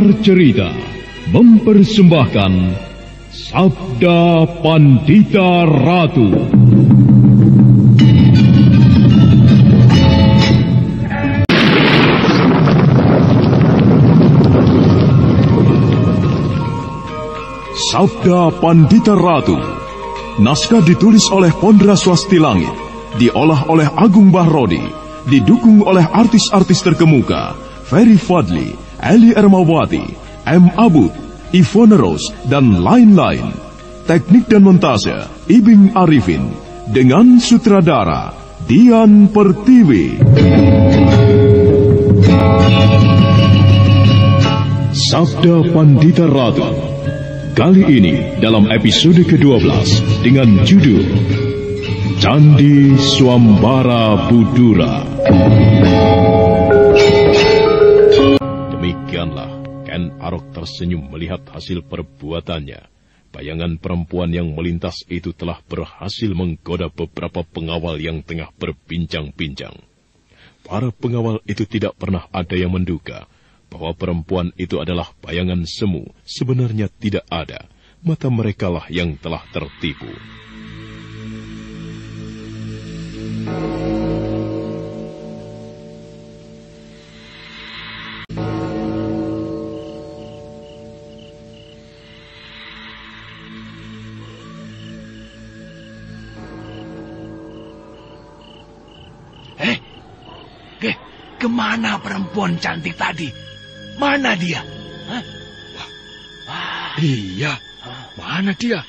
Sanggar Cerita mempersembahkan Sabda Pandita Ratu. Sabda Pandita Ratu. Naskah ditulis oleh Pondra Swasti Langit, diolah oleh Agung Bahrodi, didukung oleh artis-artis terkemuka Ferry Fadli, Eli Ermawati, M. Abud, Ivone Rose, dan lain-lain. Teknik dan montase Ibing Arifin, dengan sutradara Dian Pertiwi. Sabda Pandita Ratu. Kali ini dalam episode ke-12 dengan judul Candi Swambara Budura. Demikianlah Ken Arok tersenyum melihat hasil perbuatannya. Bayangan perempuan yang melintas itu telah berhasil menggoda beberapa pengawal yang tengah berbincang-bincang. Para pengawal itu tidak pernah ada yang menduga bahwa perempuan itu adalah bayangan semu, sebenarnya tidak ada. Mata merekalah yang telah tertipu. Kemana perempuan cantik tadi? Mana dia? Hah? Iya, mana dia?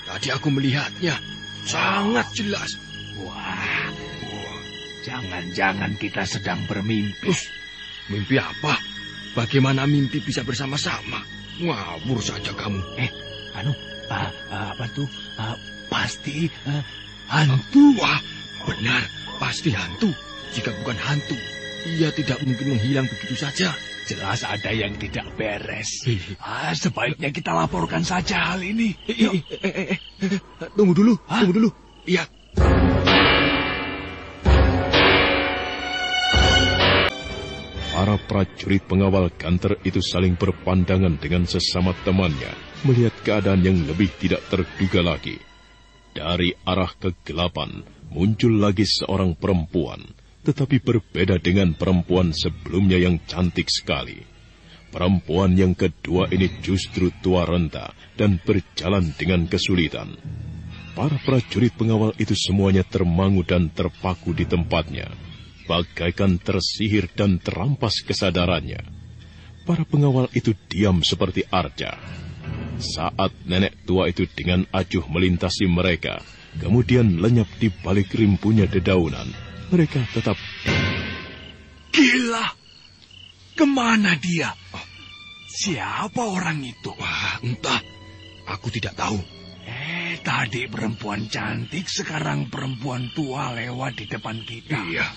Tadi aku melihatnya, sangat jelas. Wah, jangan-jangan kita sedang bermimpi. Mimpi apa? Bagaimana mimpi bisa bersama-sama? Ngawur saja kamu. Apa tuh? Pasti hantu. Wah, benar, pasti hantu. Jika bukan hantu, ia tidak mungkin menghilang begitu saja. Jelas ada yang tidak beres. Sebaiknya kita laporkan saja hal ini. Tunggu dulu. Iya. Para prajurit pengawal Ganter itu saling berpandangan dengan sesama temannya, melihat keadaan yang lebih tidak terduga lagi. Dari arah kegelapan, muncul lagi seorang perempuan, tetapi berbeda dengan perempuan sebelumnya yang cantik sekali. Perempuan yang kedua ini justru tua renta dan berjalan dengan kesulitan. Para prajurit pengawal itu semuanya termangu dan terpaku di tempatnya, bagaikan tersihir dan terampas kesadarannya. Para pengawal itu diam seperti arca. Saat nenek tua itu dengan acuh melintasi mereka, kemudian lenyap di balik rimpunya dedaunan, mereka tetap... Gila! Kemana dia? Siapa orang itu? Wah, entah. Aku tidak tahu. Tadi perempuan cantik, sekarang perempuan tua lewat di depan kita. Iya.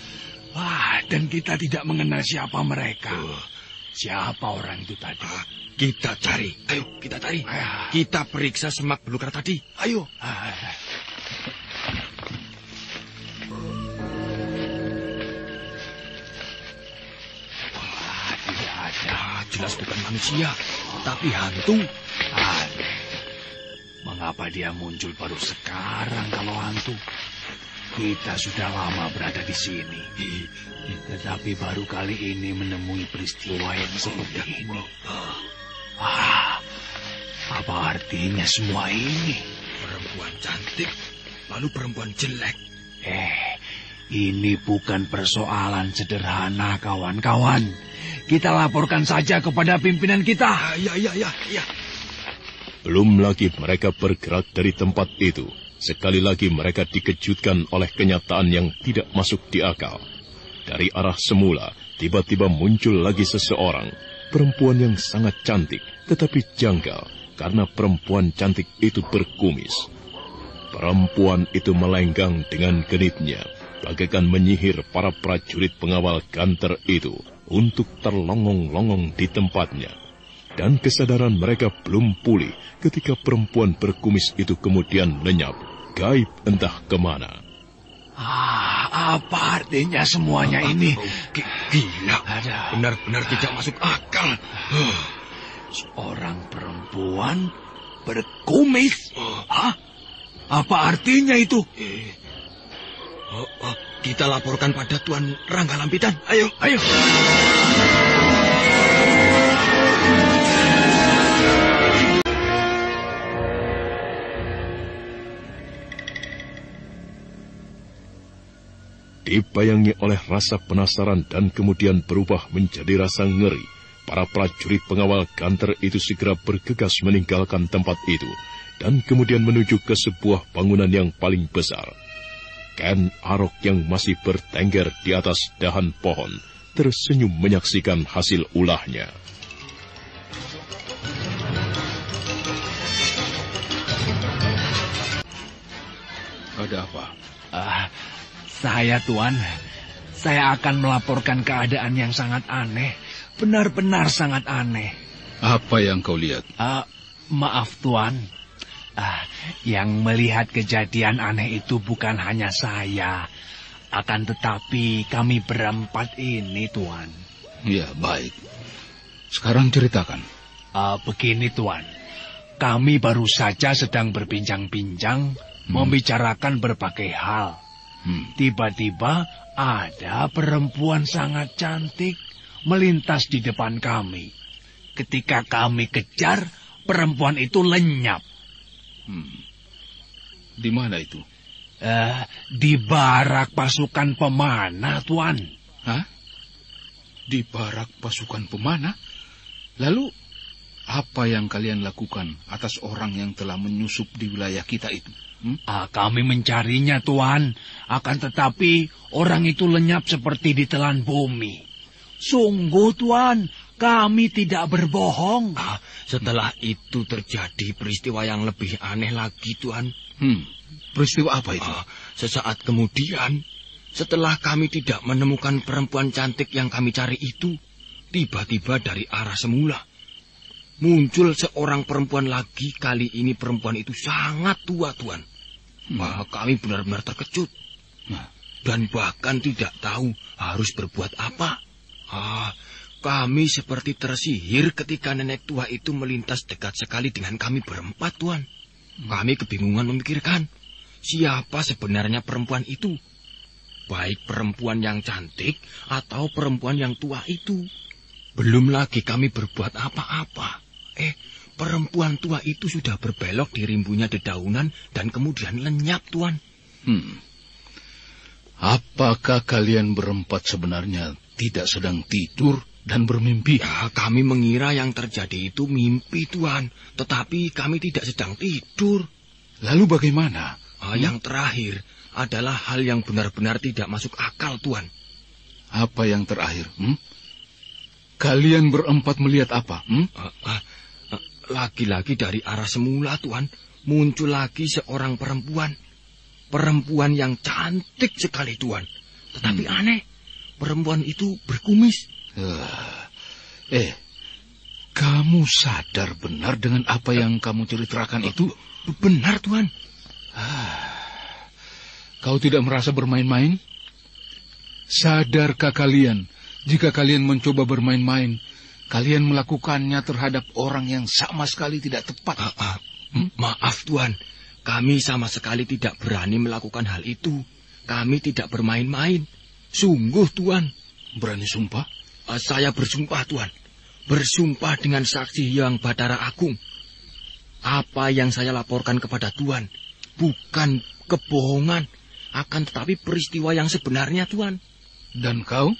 Wah, dan kita tidak mengenal siapa mereka. Siapa orang itu tadi? Kita cari. Ayo, kita cari. Kita periksa semak belukar tadi. Ayo. Jelas bukan manusia, tapi hantu. Aneh. Mengapa dia muncul baru sekarang kalau hantu? Kita sudah lama berada di sini. Tetapi baru kali ini menemui peristiwa yang seperti ini. Apa artinya semua ini? Perempuan cantik, lalu perempuan jelek. Ini bukan persoalan sederhana, kawan-kawan. Kita laporkan saja kepada pimpinan kita. Iya. Belum lagi mereka bergerak dari tempat itu. Sekali lagi mereka dikejutkan oleh kenyataan yang tidak masuk di akal. Dari arah semula, tiba-tiba muncul lagi seseorang. Perempuan yang sangat cantik, tetapi janggal, karena perempuan cantik itu berkumis. Perempuan itu melenggang dengan genitnya, bagaikan menyihir para prajurit pengawal Ganter itu untuk terlongong-longong di tempatnya. Dan kesadaran mereka belum pulih ketika perempuan berkumis itu kemudian lenyap, gaib entah kemana. Apa artinya semuanya ini? Gila, benar-benar tidak masuk akal. Seorang perempuan berkumis? Hah? Apa artinya itu? Kita laporkan pada Tuan Rangga Lampitan. Ayo. Dibayangi oleh rasa penasaran dan kemudian berubah menjadi rasa ngeri, para prajurit pengawal Ganter itu segera bergegas meninggalkan tempat itu dan kemudian menuju ke sebuah bangunan yang paling besar. Ken Arok yang masih bertengger di atas dahan pohon tersenyum menyaksikan hasil ulahnya. Ada apa? Saya, Tuan. Saya akan melaporkan keadaan yang sangat aneh. Benar-benar sangat aneh. Apa yang kau lihat? Maaf, Tuan. Yang melihat kejadian aneh itu bukan hanya saya. Akan tetapi kami berempat ini, Tuan. Ya, baik. Sekarang ceritakan. Begini, Tuan. Kami baru saja sedang berbincang-bincang, membicarakan berbagai hal. Tiba-tiba ada perempuan sangat cantik melintas di depan kami. Ketika kami kejar, perempuan itu lenyap. Di mana itu? Di barak pasukan pemanah, Tuan. Hah? Di barak pasukan pemanah? Lalu, apa yang kalian lakukan atas orang yang telah menyusup di wilayah kita itu? Kami mencarinya, Tuan. Akan tetapi, orang itu lenyap seperti ditelan bumi. Sungguh, Tuan, kami tidak berbohong. Setelah itu terjadi peristiwa yang lebih aneh lagi, Tuan. Peristiwa apa itu? Sesaat kemudian, setelah kami tidak menemukan perempuan cantik yang kami cari itu, tiba-tiba dari arah semula muncul seorang perempuan lagi. Kali ini perempuan itu sangat tua, Tuan. Kami benar-benar terkejut. Dan bahkan tidak tahu harus berbuat apa. Kami seperti tersihir ketika nenek tua itu melintas dekat sekali dengan kami berempat, Tuan. Kami kebingungan memikirkan siapa sebenarnya perempuan itu. Baik perempuan yang cantik atau perempuan yang tua itu. Belum lagi kami berbuat apa-apa. Perempuan tua itu sudah berbelok di rimbunya dedaunan dan kemudian lenyap, Tuan. Apakah kalian berempat sebenarnya tidak sedang tidur dan bermimpi? Kami mengira yang terjadi itu mimpi, Tuan. Tetapi kami tidak sedang tidur. Lalu bagaimana? Yang terakhir adalah hal yang benar-benar tidak masuk akal, Tuan. Apa yang terakhir? Kalian berempat melihat apa? Lagi-lagi dari arah semula, Tuan, muncul lagi seorang perempuan. Perempuan yang cantik sekali, Tuan. Tetapi aneh, perempuan itu berkumis. Kamu sadar benar dengan apa yang kamu ceritakan itu? Benar, Tuan. Kau tidak merasa bermain-main? Sadarkah kalian, jika kalian mencoba bermain-main, kalian melakukannya terhadap orang yang sama sekali tidak tepat? Maaf, Tuan. Kami sama sekali tidak berani melakukan hal itu. Kami tidak bermain-main. Sungguh, Tuan. Berani sumpah? Saya bersumpah, Tuan. Bersumpah dengan saksi Hyang Batara Agung. Apa yang saya laporkan kepada Tuan bukan kebohongan, akan tetapi peristiwa yang sebenarnya, Tuan. Dan kau?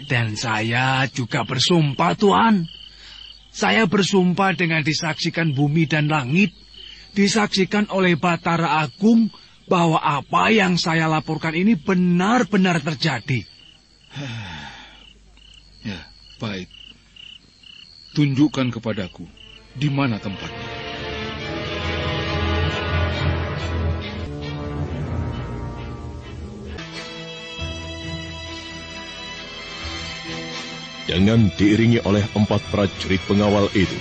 Dan saya juga bersumpah, Tuan. Saya bersumpah dengan disaksikan bumi dan langit, disaksikan oleh Batara Agung, bahwa apa yang saya laporkan ini benar-benar terjadi. Ya, baik. Tunjukkan kepadaku, di mana tempatnya. Dengan diiringi oleh 4 prajurit pengawal itu,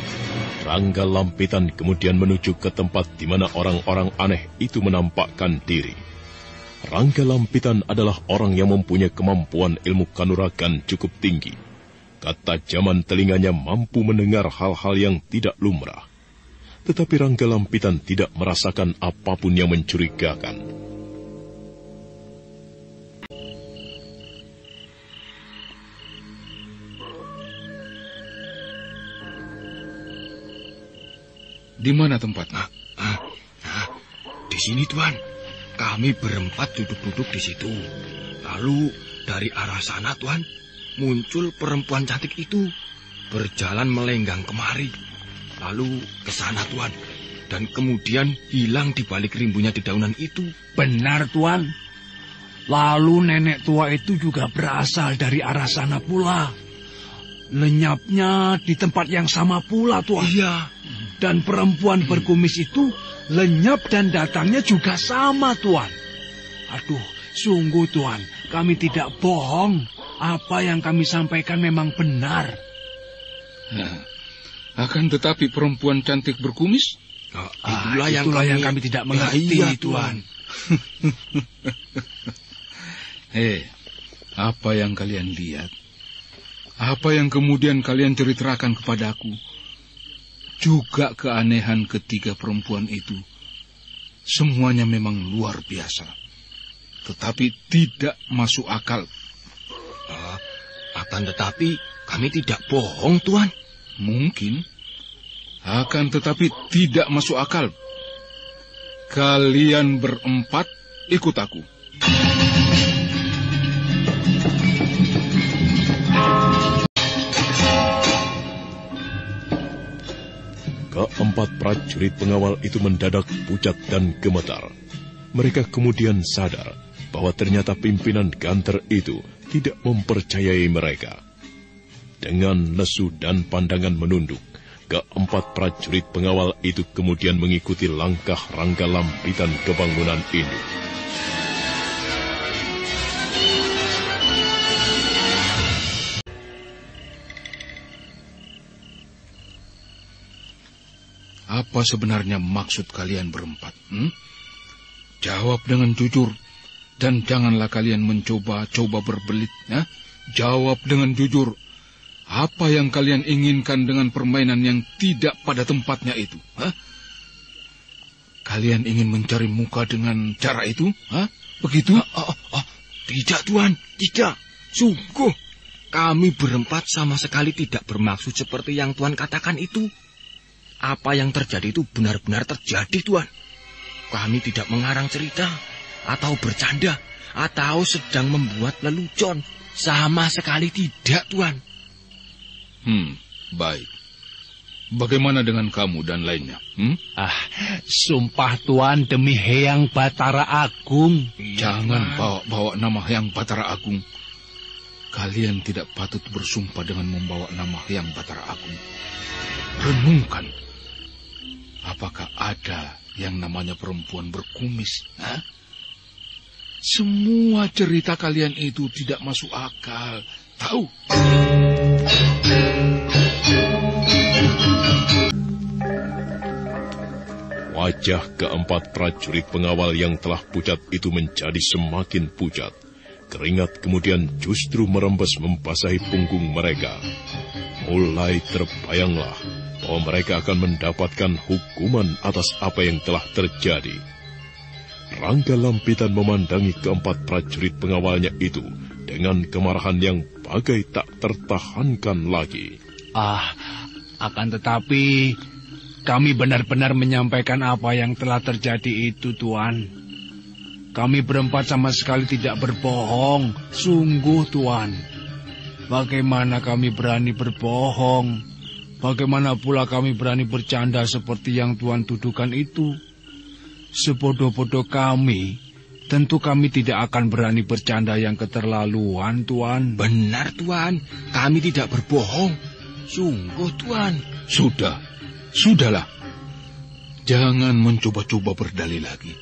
Rangga Lampitan kemudian menuju ke tempat di mana orang-orang aneh itu menampakkan diri. Rangga Lampitan adalah orang yang mempunyai kemampuan ilmu kanuragan cukup tinggi. Ketajaman telinganya mampu mendengar hal-hal yang tidak lumrah. Tetapi Rangga Lampitan tidak merasakan apapun yang mencurigakan. Di mana tempatnya? Di sini, Tuan. Kami berempat duduk-duduk di situ. Lalu dari arah sana, Tuan, muncul perempuan cantik itu berjalan melenggang kemari. Lalu ke sana, Tuan. Dan kemudian hilang di balik rimbunya dedaunan itu. Benar, Tuan. Lalu nenek tua itu juga berasal dari arah sana pula. Lenyapnya di tempat yang sama pula, Tuan. Iya. Dan perempuan berkumis itu lenyap dan datangnya juga sama, Tuan. Aduh, sungguh, Tuan, kami tidak bohong. Apa yang kami sampaikan memang benar. Akan tetapi perempuan cantik berkumis? Itulah yang kami tidak mengerti, iya, Tuan. Apa yang kalian lihat? Apa yang kemudian kalian ceritakan kepadaku? Juga keanehan ketiga perempuan itu. Semuanya memang luar biasa. Tetapi tidak masuk akal. Akan tetapi kami tidak bohong, Tuan. Mungkin. Akan tetapi tidak masuk akal. Kalian berempat ikut aku. Keempat prajurit pengawal itu mendadak pucat dan gemetar. Mereka kemudian sadar bahwa ternyata pimpinan Ganter itu tidak mempercayai mereka. Dengan lesu dan pandangan menunduk, keempat prajurit pengawal itu kemudian mengikuti langkah Rangga Lampitan ke bangunan induk. Apa sebenarnya maksud kalian berempat? Jawab dengan jujur. Dan janganlah kalian mencoba-coba berbelit. Jawab dengan jujur. Apa yang kalian inginkan dengan permainan yang tidak pada tempatnya itu? Kalian ingin mencari muka dengan cara itu? Begitu? Tidak, Tuan. Tidak. Sungguh. Kami berempat sama sekali tidak bermaksud seperti yang Tuan katakan itu. Apa yang terjadi itu benar-benar terjadi, Tuan. Kami tidak mengarang cerita, atau bercanda, atau sedang membuat lelucon. Sama sekali tidak, Tuan. Baik. Bagaimana dengan kamu dan lainnya? Sumpah, Tuan, demi Hyang Batara Agung. Jangan bawa-bawa nama Hyang Batara Agung. Kalian tidak patut bersumpah dengan membawa nama Hyang Batara Agung. Renungkan. Apakah ada yang namanya perempuan berkumis? Semua cerita kalian itu tidak masuk akal. Tahu? Wajah keempat prajurit pengawal yang telah pucat itu menjadi semakin pucat. Keringat kemudian justru merembes membasahi punggung mereka. Mulai terbayanglah bahwa mereka akan mendapatkan hukuman atas apa yang telah terjadi. Rangga Lampitan memandangi keempat prajurit pengawalnya itu dengan kemarahan yang bagai tak tertahankan lagi. Akan tetapi kami benar-benar menyampaikan apa yang telah terjadi itu, Tuan. Kami berempat sama sekali tidak berbohong. Sungguh, Tuan. Bagaimana kami berani berbohong? Bagaimana pula kami berani bercanda seperti yang Tuan tuduhkan itu? Sebodoh-bodoh kami, tentu kami tidak akan berani bercanda yang keterlaluan, Tuan. Benar, Tuan. Kami tidak berbohong. Sungguh, Tuan. Sudahlah. Jangan mencoba-coba berdalih lagi.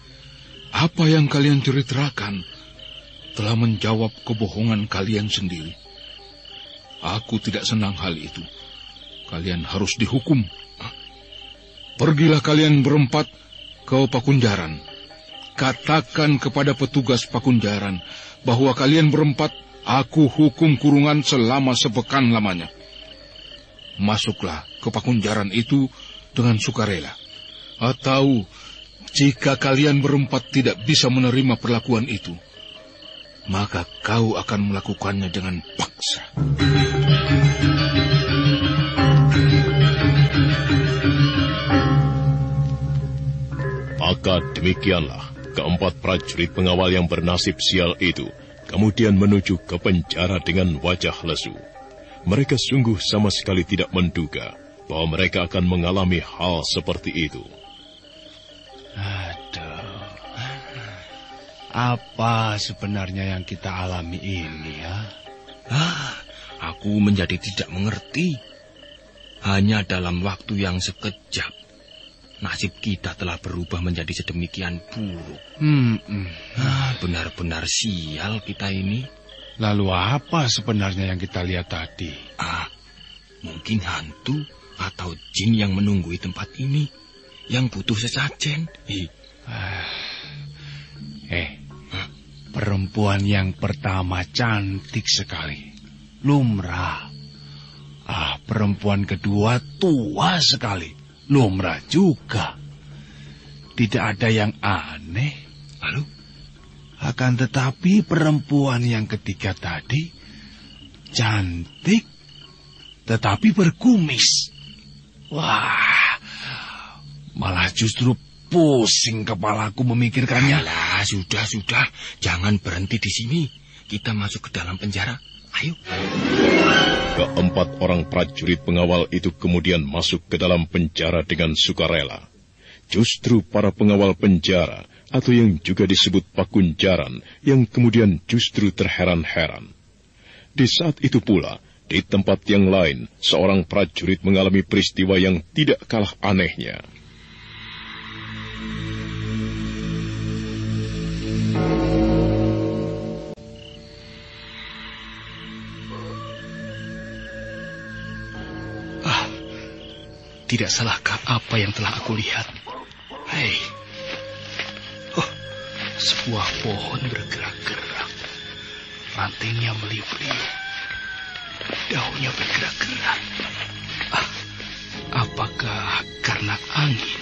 Apa yang kalian ceritakan telah menjawab kebohongan kalian sendiri. Aku tidak senang hal itu. Kalian harus dihukum. Pergilah kalian berempat ke Pakunjaran. Katakan kepada petugas Pakunjaran bahwa kalian berempat Aku hukum kurungan selama sepekan lamanya. Masuklah ke pakunjaran itu dengan sukarela. Atau jika kalian berempat tidak bisa menerima perlakuan itu, maka kau akan melakukannya dengan paksa. Maka demikianlah keempat prajurit pengawal yang bernasib sial itu kemudian menuju ke penjara dengan wajah lesu. Mereka sungguh sama sekali tidak menduga bahwa mereka akan mengalami hal seperti itu. Aduh, apa sebenarnya yang kita alami ini ya? Aku menjadi tidak mengerti. Hanya dalam waktu yang sekejap, nasib kita telah berubah menjadi sedemikian buruk. Benar-benar sial kita ini. Lalu apa sebenarnya yang kita lihat tadi? Mungkin hantu atau jin yang menunggui tempat ini, yang butuh sesajen. Perempuan yang pertama cantik sekali, lumrah. Perempuan kedua tua sekali, lumrah juga. Tidak ada yang aneh. Lalu? Akan tetapi perempuan yang ketiga tadi cantik tetapi berkumis. Wah, malah justru pusing kepalaku memikirkannya. Alah, sudah. Jangan berhenti di sini. Kita masuk ke dalam penjara. Ayo. Keempat orang prajurit pengawal itu kemudian masuk ke dalam penjara dengan sukarela. Justru para pengawal penjara, atau yang juga disebut pakunjaran, yang kemudian justru terheran-heran. Di saat itu pula, di tempat yang lain, seorang prajurit mengalami peristiwa yang tidak kalah anehnya. Tidak salahkah apa yang telah aku lihat? Hei, sebuah pohon bergerak-gerak. Rantainya meliuk-liuk. Daunnya bergerak-gerak. Apakah karena angin?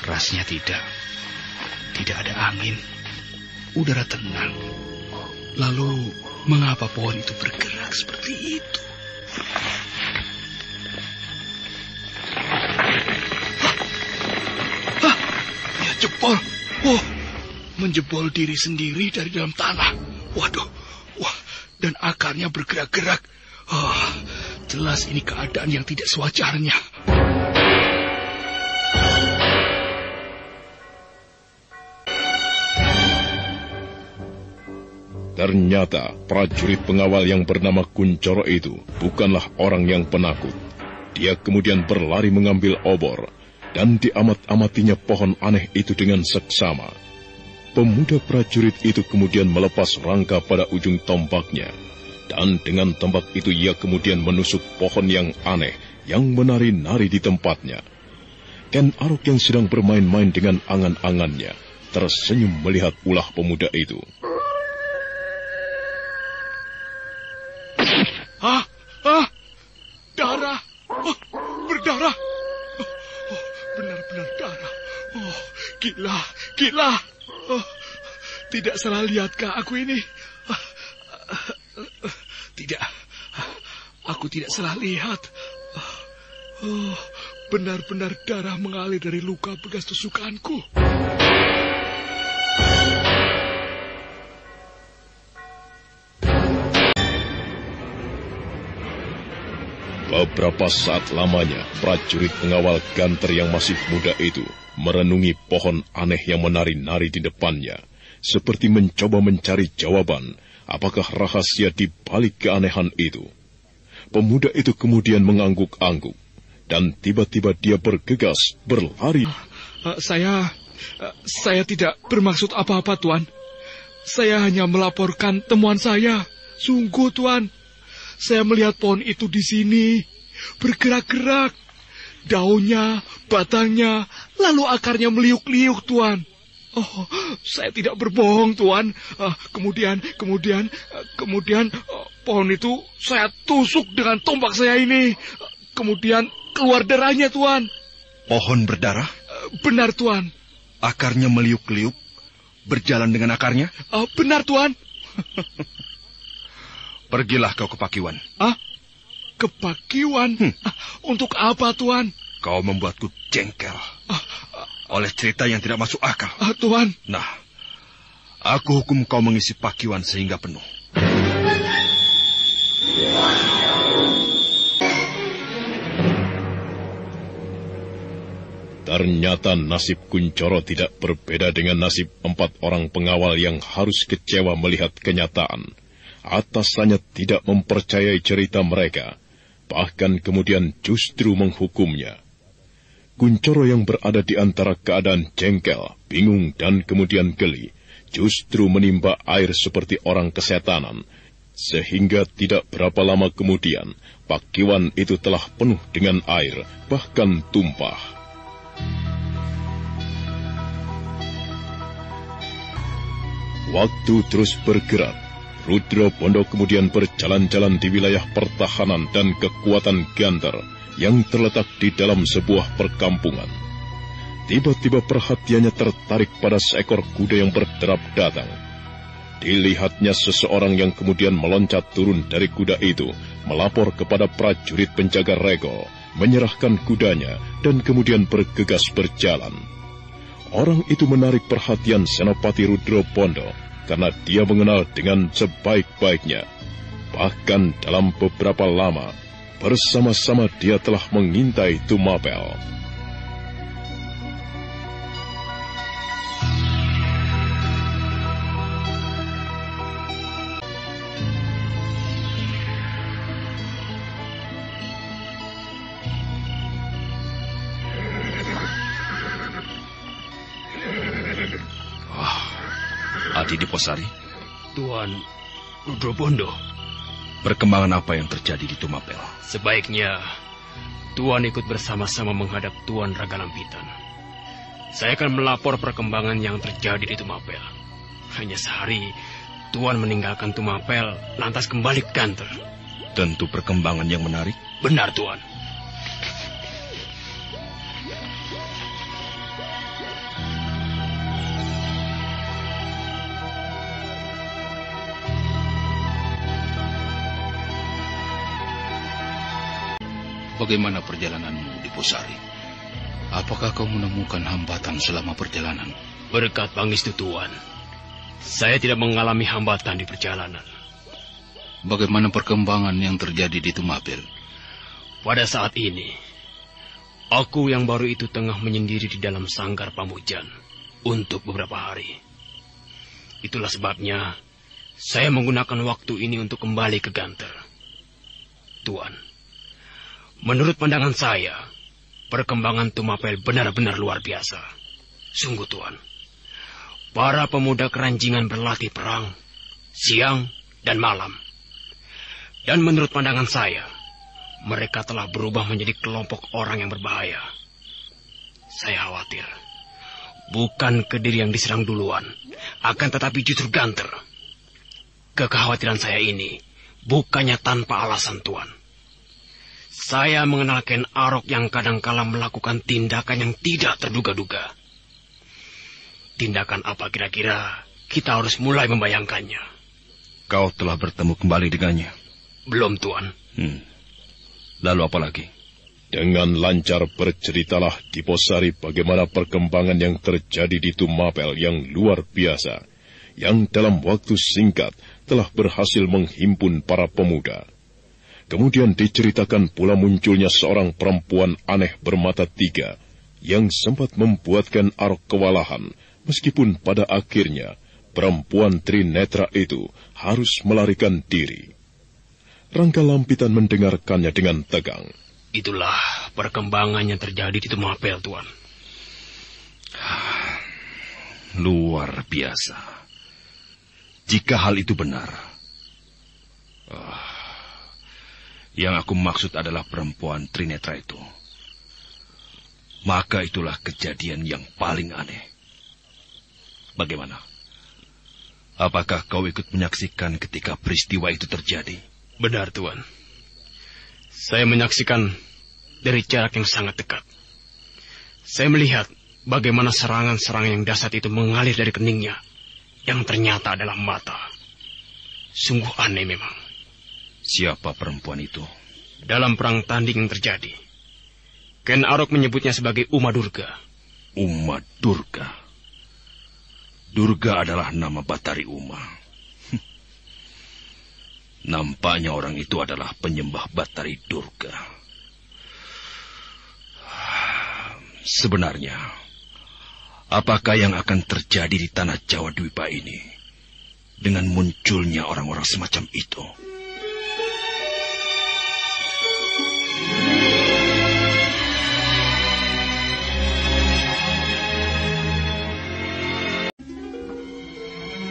Rasanya tidak. Tidak ada angin. Udara tenang. Lalu, mengapa pohon itu bergerak seperti itu? Jebol. Menjebol diri sendiri dari dalam tanah. Waduh. Dan akarnya bergerak-gerak. Jelas ini keadaan yang tidak sewajarnya. Ternyata prajurit pengawal yang bernama Kuncoro itu bukanlah orang yang penakut. Dia kemudian berlari mengambil obor, dan diamat-amatinya pohon aneh itu dengan seksama. Pemuda prajurit itu kemudian melepas rangka pada ujung tombaknya, dan dengan tombak itu ia kemudian menusuk pohon yang aneh yang menari-nari di tempatnya. Ken Arok yang sedang bermain-main dengan angan-angannya tersenyum melihat ulah pemuda itu. Darah! Berdarah! Benar-benar darah. Gila. Tidak salah lihatkah aku ini? Tidak. Aku tidak salah lihat. Benar-benar darah mengalir dari luka bekas tusukanku. Beberapa saat lamanya, prajurit pengawal Ganter yang masih muda itu merenungi pohon aneh yang menari-nari di depannya, seperti mencoba mencari jawaban apakah rahasia di balik keanehan itu. Pemuda itu kemudian mengangguk-angguk, dan tiba-tiba dia bergegas, berlari. Saya tidak bermaksud apa-apa, Tuan. Saya hanya melaporkan temuan saya. Sungguh, Tuan. Saya melihat pohon itu di sini, bergerak-gerak. Daunnya, batangnya, lalu akarnya meliuk-liuk, Tuan. Oh, saya tidak berbohong, Tuan. Kemudian, pohon itu saya tusuk dengan tombak saya ini. Kemudian keluar darahnya, Tuan. Pohon berdarah? Benar, Tuan. Akarnya meliuk-liuk, berjalan dengan akarnya? Benar, Tuan. Pergilah kau ke Pakiwan. Ke Pakiwan? Untuk apa, Tuan? Kau membuatku jengkel. Oleh cerita yang tidak masuk akal. Tuan. Nah, aku hukum kau mengisi Pakiwan sehingga penuh. Ternyata nasib Kuncoro tidak berbeda dengan nasib 4 orang pengawal yang harus kecewa melihat kenyataan. Atasannya tidak mempercayai cerita mereka, bahkan kemudian justru menghukumnya. Kuncoro yang berada di antara keadaan jengkel, bingung, dan kemudian geli, justru menimba air seperti orang kesetanan, sehingga tidak berapa lama kemudian, Pakiwan itu telah penuh dengan air, bahkan tumpah. Waktu terus bergerak. Rudra Bondo kemudian berjalan-jalan di wilayah pertahanan dan kekuatan Ganter yang terletak di dalam sebuah perkampungan. Tiba-tiba perhatiannya tertarik pada seekor kuda yang berderap datang. Dilihatnya seseorang yang kemudian meloncat turun dari kuda itu, melapor kepada prajurit penjaga regol, menyerahkan kudanya, dan kemudian bergegas berjalan. Orang itu menarik perhatian Senopati Rudra Bondo karena dia mengenal dengan sebaik-baiknya. Bahkan dalam beberapa lama, bersama-sama dia telah mengintai Tumapel. Adi Diposari. Tuan Rudra Bondo. Perkembangan apa yang terjadi di Tumapel? Sebaiknya Tuan ikut bersama-sama menghadap Tuan Ragalampitan. Saya akan melapor perkembangan yang terjadi di Tumapel. Hanya sehari Tuan meninggalkan Tumapel, lantas kembali ke Ganter. Tentu perkembangan yang menarik. Benar, Tuan. Bagaimana perjalananmu, Diposari? Apakah kau menemukan hambatan selama perjalanan? Berkat Pangestu Tuan, saya tidak mengalami hambatan di perjalanan. Bagaimana perkembangan yang terjadi di Tumapel? Pada saat ini, aku yang baru itu tengah menyendiri di dalam sanggar Pamujan untuk beberapa hari. Itulah sebabnya saya menggunakan waktu ini untuk kembali ke Ganter. Tuan, menurut pandangan saya, perkembangan Tumapel benar-benar luar biasa. Sungguh, Tuan. Para pemuda keranjingan berlatih perang, siang dan malam. Dan menurut pandangan saya, mereka telah berubah menjadi kelompok orang yang berbahaya. Saya khawatir, bukan Kediri yang diserang duluan, akan tetapi justru Ganter. Kekhawatiran saya ini bukannya tanpa alasan, Tuan. Saya mengenal Ken Arok yang kadangkala melakukan tindakan yang tidak terduga-duga. Tindakan apa kira-kira kita harus mulai membayangkannya? Kau telah bertemu kembali dengannya? Belum, Tuan. Lalu apa lagi? Dengan lancar berceritalah Diposari bagaimana perkembangan yang terjadi di Tumapel yang luar biasa, yang dalam waktu singkat telah berhasil menghimpun para pemuda. Kemudian diceritakan pula munculnya seorang perempuan aneh bermata 3 yang sempat membuatkan Arok kewalahan, meskipun pada akhirnya perempuan Trinetra itu harus melarikan diri. Ranggalampitan mendengarkannya dengan tegang. Itulah perkembangan yang terjadi di Tumapel, Tuan. Luar biasa. Jika hal itu benar, yang aku maksud adalah perempuan Trinetra itu, maka itulah kejadian yang paling aneh. Bagaimana? Apakah kau ikut menyaksikan ketika peristiwa itu terjadi? Benar, Tuan. Saya menyaksikan dari jarak yang sangat dekat. Saya melihat bagaimana serangan-serangan yang dahsyat itu mengalir dari keningnya, yang ternyata adalah mata. Sungguh aneh memang. Siapa perempuan itu? Dalam perang tanding yang terjadi, Ken Arok menyebutnya sebagai Uma Durga. Uma Durga? Durga adalah nama Batari Uma. Nampaknya orang itu adalah penyembah Batari Durga. Sebenarnya, apakah yang akan terjadi di tanah Jawa Dwipa ini dengan munculnya orang-orang semacam itu?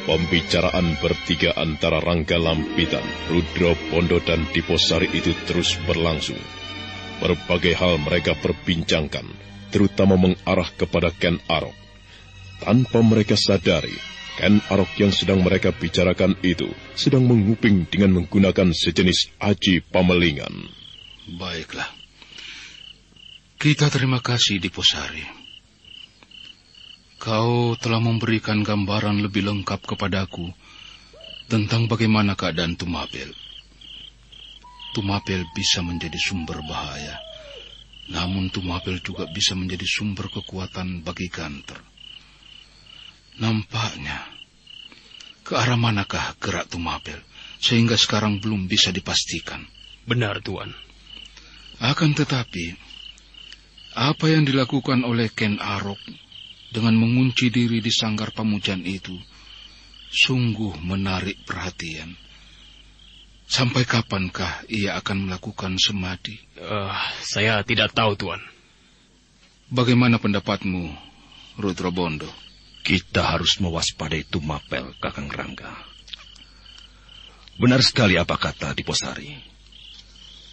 Pembicaraan bertiga antara Rangga Lampitan, Rudra Pondo dan Diposari itu terus berlangsung. Berbagai hal mereka perbincangkan, terutama mengarah kepada Ken Arok. Tanpa mereka sadari, Ken Arok yang sedang mereka bicarakan itu sedang menguping dengan menggunakan sejenis aji pamelingan. Baiklah. Kita terima kasih, Diposari. Kau telah memberikan gambaran lebih lengkap kepadaku tentang bagaimana keadaan Tumapel. Tumapel bisa menjadi sumber bahaya, namun Tumapel juga bisa menjadi sumber kekuatan bagi Ganter. Nampaknya, ke arah manakah gerak Tumapel, sehingga sekarang belum bisa dipastikan. Benar, Tuan. Akan tetapi, apa yang dilakukan oleh Ken Arok dengan mengunci diri di sanggar Pamujan itu sungguh menarik perhatian. Sampai kapankah ia akan melakukan semadi? Saya tidak tahu, Tuan. Bagaimana pendapatmu, Rudra Bondo? Kita harus mewaspadai Tumapel, Kakang Rangga. Benar sekali apa kata Diposari.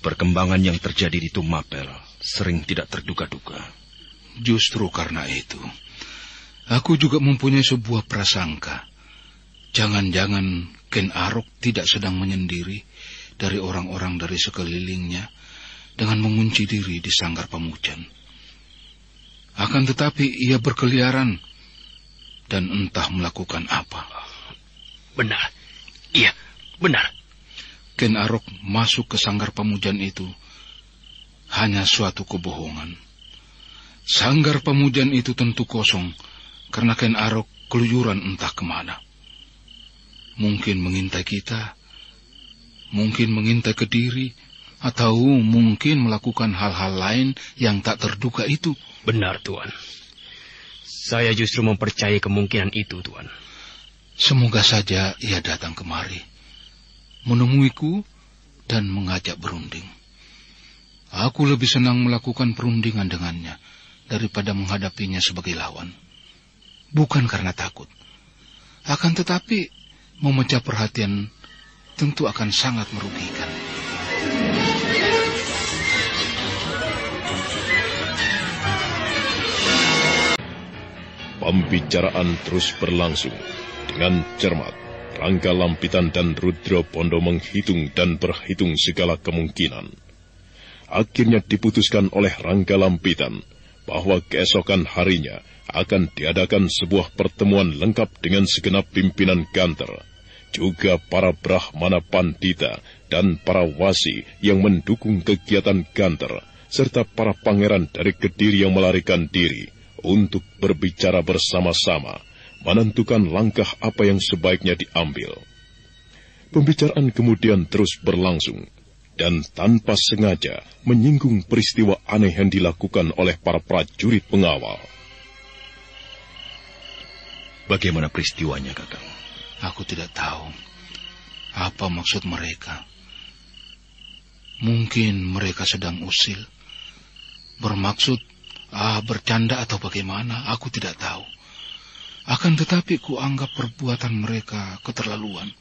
Perkembangan yang terjadi di Tumapel sering tidak terduga-duga. Justru karena itu, aku juga mempunyai sebuah prasangka. Jangan-jangan Ken Arok tidak sedang menyendiri dari orang-orang dari sekelilingnya dengan mengunci diri di sanggar Pamujan. Akan tetapi ia berkeliaran dan entah melakukan apa. Benar. Iya, benar. Ken Arok masuk ke sanggar Pamujan itu hanya suatu kebohongan. Sanggar Pamujan itu tentu kosong, karena Ken Arok keluyuran entah kemana. Mungkin mengintai kita, mungkin mengintai Kediri, atau mungkin melakukan hal-hal lain yang tak terduga itu. Benar, Tuan. Saya justru mempercayai kemungkinan itu, Tuan. Semoga saja ia datang kemari, menemuiku dan mengajak berunding. Aku lebih senang melakukan perundingan dengannya daripada menghadapinya sebagai lawan. Bukan karena takut. Akan tetapi, memecah perhatian tentu akan sangat merugikan. Pembicaraan terus berlangsung. Dengan cermat, Rangga Lampitan dan Rudra Pondo menghitung dan berhitung segala kemungkinan. Akhirnya diputuskan oleh Rangga Lampitan bahwa keesokan harinya akan diadakan sebuah pertemuan lengkap dengan segenap pimpinan Ganter, juga para Brahmana Pandita dan para wasi yang mendukung kegiatan Ganter, serta para pangeran dari Kediri yang melarikan diri untuk berbicara bersama-sama, menentukan langkah apa yang sebaiknya diambil. Pembicaraan kemudian terus berlangsung, dan tanpa sengaja menyinggung peristiwa aneh yang dilakukan oleh para prajurit pengawal. Bagaimana peristiwanya, Kakang? Aku tidak tahu apa maksud mereka. Mungkin mereka sedang usil, bermaksud bercanda atau bagaimana, aku tidak tahu. Akan tetapi kuanggap perbuatan mereka keterlaluan.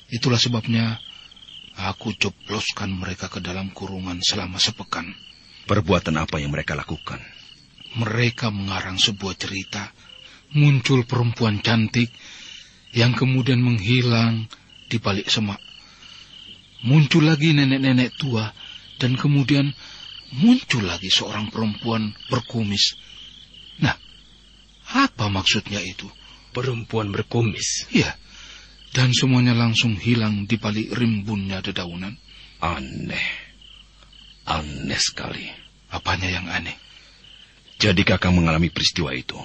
Itulah sebabnya aku jebloskan mereka ke dalam kurungan selama sepekan. Perbuatan apa yang mereka lakukan? Mereka mengarang sebuah cerita muncul perempuan cantik yang kemudian menghilang di balik semak. Muncul lagi nenek-nenek tua, dan kemudian muncul lagi seorang perempuan berkumis. Nah, apa maksudnya itu? Perempuan berkumis? Iya, dan semuanya langsung hilang di balik rimbunnya dedaunan. Aneh. Aneh sekali. Apanya yang aneh? Jadi Kakang mengalami peristiwa itu?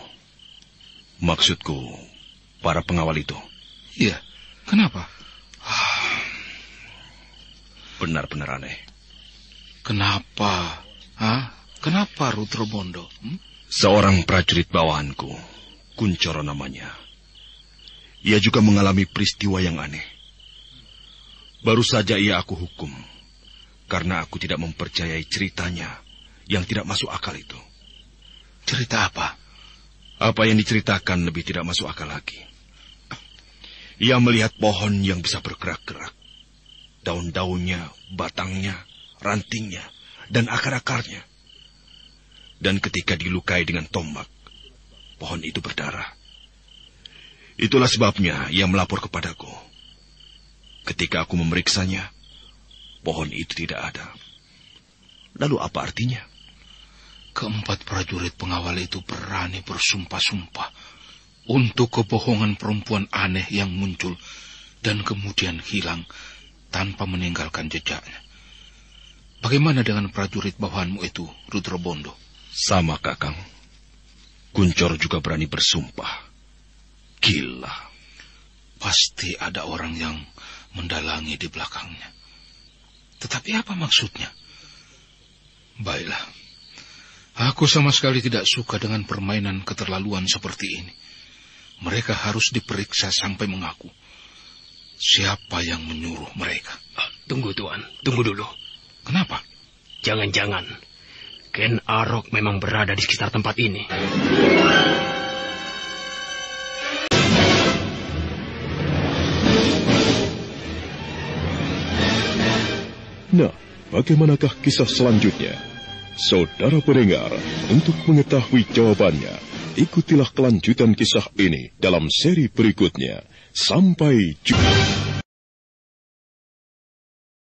Maksudku, para pengawal itu? Iya, kenapa? Benar-benar aneh. Kenapa? Kenapa Rudra Bondo? Seorang prajurit bawahanku, Kuncoro namanya. Ia juga mengalami peristiwa yang aneh. Baru saja ia aku hukum, karena aku tidak mempercayai ceritanya yang tidak masuk akal itu. Cerita apa? Apa yang diceritakan lebih tidak masuk akal lagi. Ia melihat pohon yang bisa bergerak-gerak. Daun-daunnya, batangnya, rantingnya, dan akar-akarnya. Dan ketika dilukai dengan tombak, pohon itu berdarah. Itulah sebabnya ia melapor kepadaku. Ketika aku memeriksanya, pohon itu tidak ada. Lalu apa artinya? Keempat prajurit pengawal itu berani bersumpah-sumpah untuk kebohongan perempuan aneh yang muncul dan kemudian hilang tanpa meninggalkan jejaknya. Bagaimana dengan prajurit bawahanmu itu, Rudra Bondo? Sama, Kakang. Kuncoro juga berani bersumpah. Gila. Pasti ada orang yang mendalangi di belakangnya. Tetapi apa maksudnya? Baiklah. Aku sama sekali tidak suka dengan permainan keterlaluan seperti ini. Mereka harus diperiksa sampai mengaku. Siapa yang menyuruh mereka? Tunggu, Tuan. Tunggu dulu. Kenapa? Jangan-jangan Ken Arok memang berada di sekitar tempat ini. Nah, bagaimanakah kisah selanjutnya? Saudara pendengar, untuk mengetahui jawabannya, ikutilah kelanjutan kisah ini dalam seri berikutnya. Sampai jumpa.